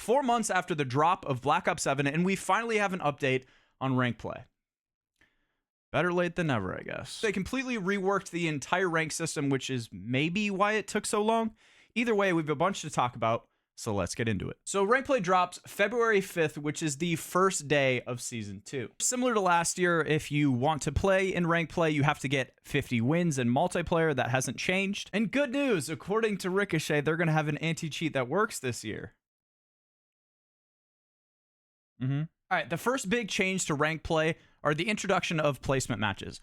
4 months after the drop of Black Ops 7, and we finally have an update on rank play. Better late than never, I guess. They completely reworked the entire rank system, which is maybe why it took so long. Either way, we have a bunch to talk about, so let's get into it. So rank play drops February 5th, which is the first day of Season 2. Similar to last year, if you want to play in rank play, you have to get 50 wins in multiplayer. That hasn't changed. And good news, according to Ricochet, they're going to have an anti-cheat that works this year. All right, the first big change to rank play are the introduction of placement matches.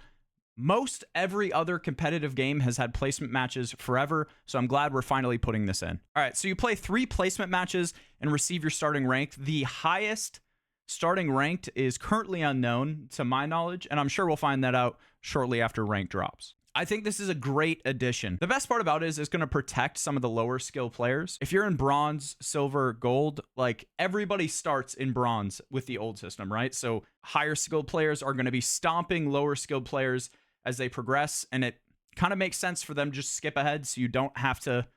Most every other competitive game has had placement matches forever, so I'm glad we're finally putting this in. All right, so you play 3 placement matches and receive your starting rank. The highest starting ranked is currently unknown to my knowledge, and I'm sure we'll find that out shortly after rank drops. I think this is a great addition. The best part about it is it's going to protect some of the lower skill players. If you're in bronze, silver, gold, like everybody starts in bronze with the old system, right? So higher skilled players are going to be stomping lower skilled players as they progress, and it kind of makes sense for them to just skip ahead so you don't have to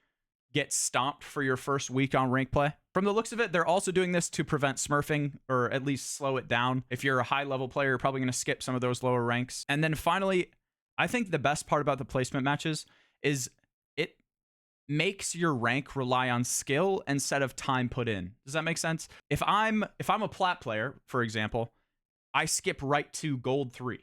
get stomped for your first week on rank play. From the looks of it, they're also doing this to prevent smurfing, or at least slow it down. If you're a high level player, you're probably going to skip some of those lower ranks. And then finally, I think the best part about the placement matches is it makes your rank rely on skill instead of time put in. Does that make sense? If I'm a plat player, for example, I skip right to gold 3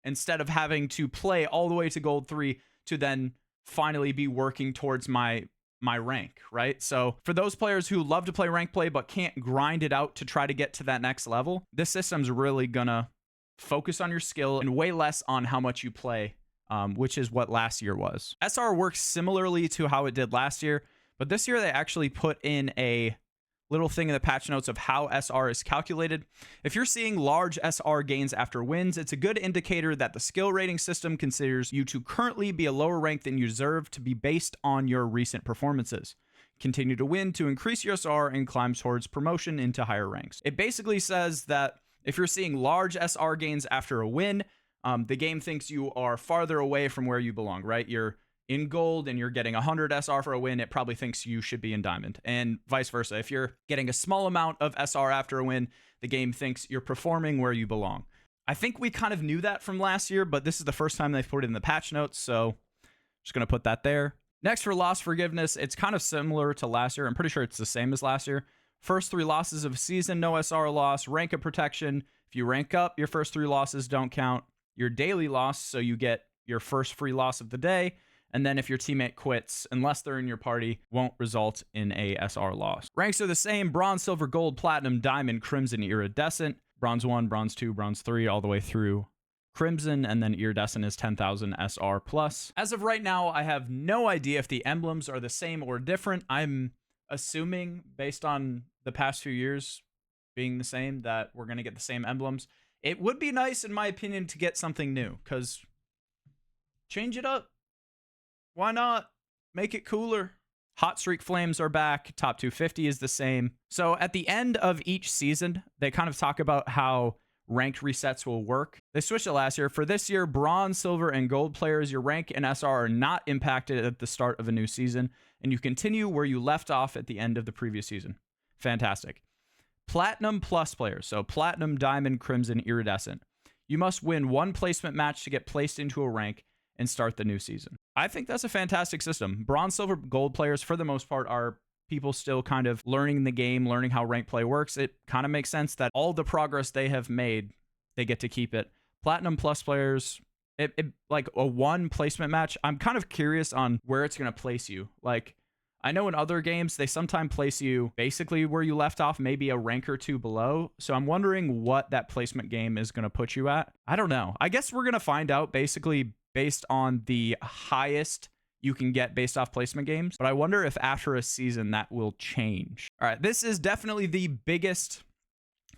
instead of having to play all the way to gold 3 to then finally be working towards my rank, right? So for those players who love to play rank play but can't grind it out to try to get to that next level, this system's really gonna focus on your skill and way less on how much you play, which is what last year was. SR works similarly to how it did last year, but this year they actually put in a little thing in the patch notes of how SR is calculated. If you're seeing large SR gains after wins, it's a good indicator that the skill rating system considers you to currently be a lower rank than you deserve to be based on your recent performances. Continue to win to increase your SR and climb towards promotion into higher ranks. It basically says that if you're seeing large SR gains after a win, the game thinks you are farther away from where you belong, right? You're in gold and you're getting 100 SR for a win, it probably thinks you should be in diamond, and vice versa. If you're getting a small amount of SR after a win, the game thinks you're performing where you belong. I think we kind of knew that from last year, but this is the first time they've put it in the patch notes, so just going to put that there. Next, for loss forgiveness, it's kind of similar to last year. I'm pretty sure it's the same as last year. First 3 losses of a season, no SR loss. Rank of protection. If you rank up, your first 3 losses don't count. Your daily loss, so you get your first free loss of the day. And then if your teammate quits, unless they're in your party, won't result in a SR loss. Ranks are the same: bronze, silver, gold, platinum, diamond, crimson, iridescent. Bronze 1, bronze 2, bronze 3, all the way through crimson, and then iridescent is 10,000 SR plus. As of right now, I have no idea if the emblems are the same or different. I'm assuming, based on the past few years being the same, that we're going to get the same emblems. It would be nice, in my opinion, to get something new, because change it up. Why not? Make it cooler. Hot Streak Flames are back. Top 250 is the same. So at the end of each season, they kind of talk about how ranked resets will work. They switched it last year. For this year, bronze, silver, and gold players, your rank and SR are not impacted at the start of a new season, and you continue where you left off at the end of the previous season. Fantastic. Platinum plus players, so platinum, diamond, crimson, iridescent. You must win 1 placement match to get placed into a rank and start the new season. I think that's a fantastic system. Bronze, silver, gold players, for the most part, are people still kind of learning the game, learning how rank play works. It kind of makes sense that all the progress they have made, they get to keep it. Platinum plus players, like a 1 placement match, I'm kind of curious on where it's going to place you. Like, I know in other games, they sometimes place you basically where you left off, maybe a rank or 2 below. So I'm wondering what that placement game is going to put you at. I don't know. I guess we're going to find out basically based on the highest you can get based off placement games. But I wonder if after a season that will change. All right, this is definitely the biggest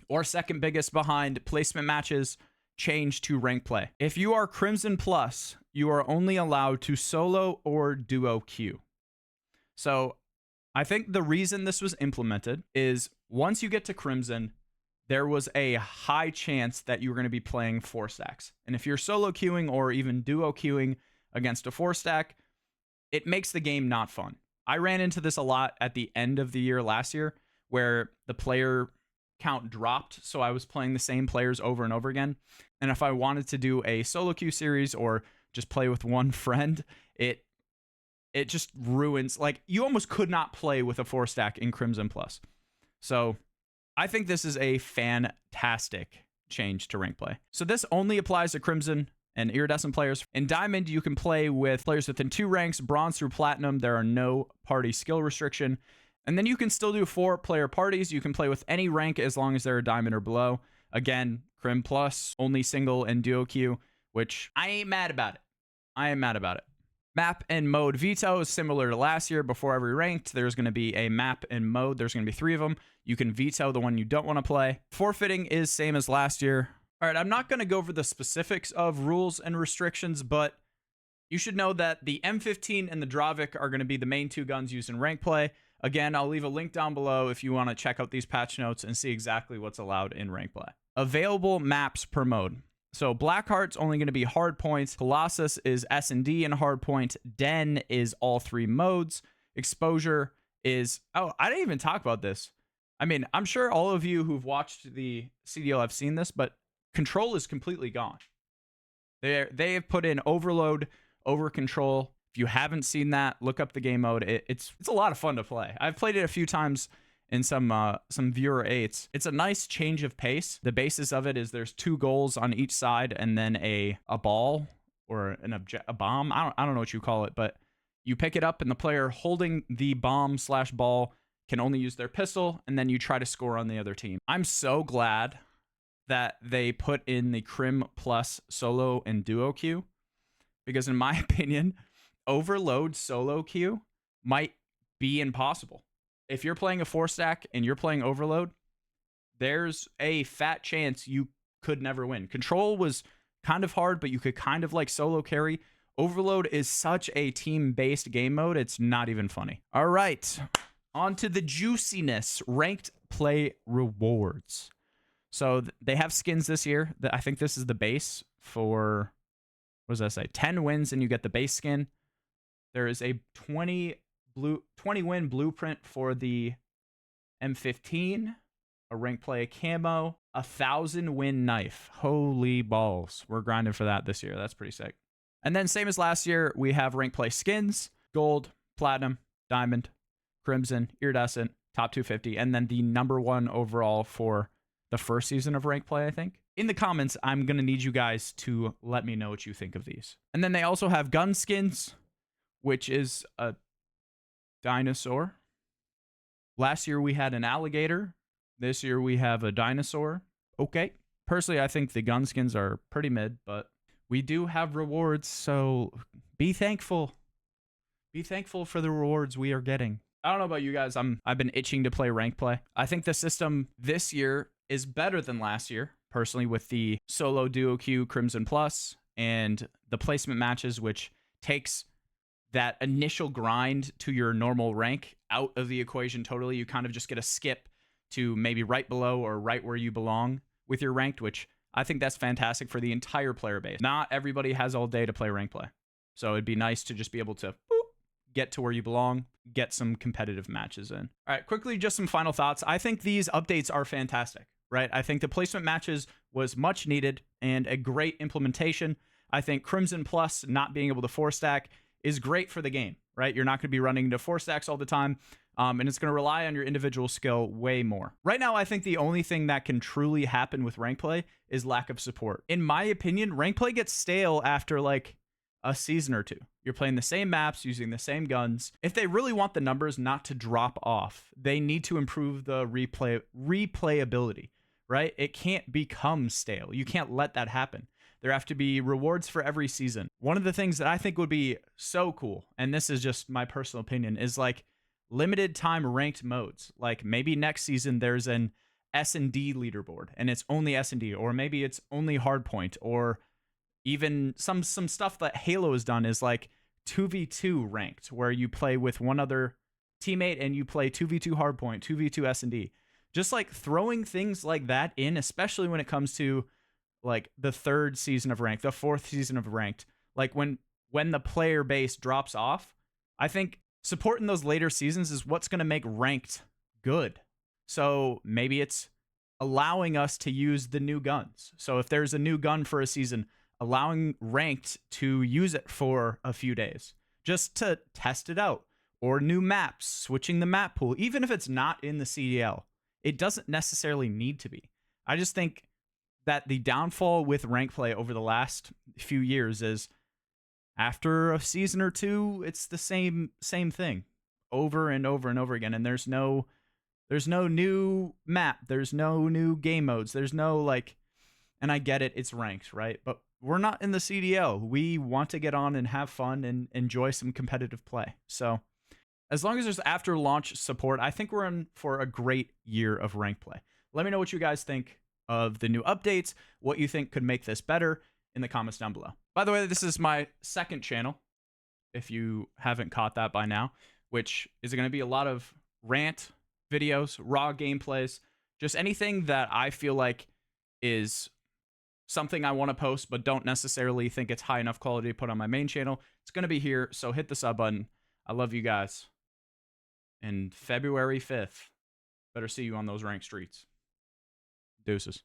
or second biggest behind placement matches change to rank play. If you are Crimson Plus, you are only allowed to solo or duo queue. So I think the reason this was implemented is once you get to Crimson, there was a high chance that you were going to be playing 4 stacks. And if you're solo queuing or even duo queuing against a 4 stack, it makes the game not fun. I ran into this a lot at the end of the year last year where the player count dropped, so I was playing the same players over and over again. And if I wanted to do a solo queue series or just play with one friend, it just ruins. Like, you almost could not play with a 4-stack in Crimson Plus. So I think this is a fantastic change to rank play. So this only applies to Crimson and Iridescent players. In Diamond, you can play with players within 2 ranks, Bronze through Platinum. There are no party skill restriction. And then you can still do 4-player parties. You can play with any rank as long as they're a Diamond or below. Again, Crim Plus, only single and duo queue, which I ain't mad about it. I am mad about it. Map and mode veto is similar to last year. Before every ranked, there's going to be a map and mode. There's going to be 3 of them. You can veto the one you don't want to play. Forfeiting is same as last year. All right, I'm not going to go over the specifics of rules and restrictions, but you should know that the M15 and the Dravik are going to be the main 2 guns used in rank play. Again, I'll leave a link down below if you want to check out these patch notes and see exactly what's allowed in rank play. Available maps per mode. So Blackheart's only going to be hard points. Colossus is S&D and hard point. Den is all 3 modes. Exposure is... Oh, I didn't even talk about this. I mean, I'm sure all of you who've watched the CDL have seen this, but control is completely gone. They have put in overload over control. If you haven't seen that, look up the game mode. It's a lot of fun to play. I've played it a few times in some viewer 8s. It's a nice change of pace. The basis of it is there's 2 goals on each side and then a ball or a bomb. I don't know what you call it, but you pick it up and the player holding the bomb/ball can only use their pistol, and then you try to score on the other team. I'm so glad that they put in the Crim Plus solo and duo queue, because in my opinion, overload solo queue might be impossible. If you're playing a 4-stack and you're playing overload, there's a fat chance you could never win. Control was kind of hard, but you could kind of like solo carry. Overload is such a team-based game mode, it's not even funny. All right, on to the juiciness. Ranked play rewards. So they have skins this year. I think this is the base for, what does that say? 10 wins and you get the base skin. There is a 20 win blueprint for the M15, a rank play camo, 1,000 win knife. Holy balls. We're grinding for that this year. That's pretty sick. And then same as last year, we have rank play skins, gold, platinum, diamond, crimson, iridescent, top 250, and then the #1 overall for the first season of rank play, I think. In the comments, I'm going to need you guys to let me know what you think of these. And then they also have gun skins, which is a dinosaur. Last year we had an alligator. This year we have a dinosaur. Okay. Personally, I think the gun skins are pretty mid, but we do have rewards, so be thankful. Be thankful for the rewards we are getting. I don't know about you guys. I've been itching to play rank play. I think the system this year is better than last year, personally, with the solo duo queue Crimson Plus and the placement matches, which takes that initial grind to your normal rank out of the equation totally. You kind of just get a skip to maybe right below or right where you belong with your ranked, which I think that's fantastic for the entire player base. Not everybody has all day to play rank play. So it'd be nice to just be able to get to where you belong, get some competitive matches in. All right, quickly, just some final thoughts. I think these updates are fantastic, right? I think the placement matches was much needed and a great implementation. I think Crimson Plus not being able to 4-stack is great for the game, right? You're not going to be running into 4-stacks all the time, and it's going to rely on your individual skill way more. Right now, I think the only thing that can truly happen with rank play is lack of support. In my opinion, rank play gets stale after like a season or 2. You're playing the same maps, using the same guns. If they really want the numbers not to drop off, they need to improve the replayability, right? It can't become stale. You can't let that happen. There have to be rewards for every season. One of the things that I think would be so cool, and this is just my personal opinion, is like limited time ranked modes. Like maybe next season there's an S&D leaderboard and it's only S&D, or maybe it's only hardpoint, or even some stuff that Halo has done is like 2v2 ranked, where you play with one other teammate and you play 2v2 hardpoint, 2v2 S&D. Just like throwing things like that in, especially when it comes to like the 3rd season of ranked, the 4th season of ranked, like when the player base drops off, I think support in those later seasons is what's going to make ranked good. So maybe it's allowing us to use the new guns. So if there's a new gun for a season, allowing ranked to use it for a few days just to test it out, or new maps, switching the map pool, even if it's not in the CDL. It doesn't necessarily need to be. I just think that the downfall with rank play over the last few years is after a season or two, it's the same thing over and over and over again, and there's no new map, there's no new game modes, there's no like, and I get it, it's ranked, right? But we're not in the CDL. We want to get on and have fun and enjoy some competitive play. So as long as there's after launch support, I think we're in for a great year of rank play. Let me know what you guys think of the new updates, what you think could make this better in the comments down below. By the way, this is my second channel, if you haven't caught that by now, which is going to be a lot of rant videos, raw gameplays, just anything that I feel like is something I want to post but don't necessarily think it's high enough quality to put on my main channel. It's going to be here, so hit the sub button. I love you guys. And February 5th, better see you on those ranked streets. Deuces.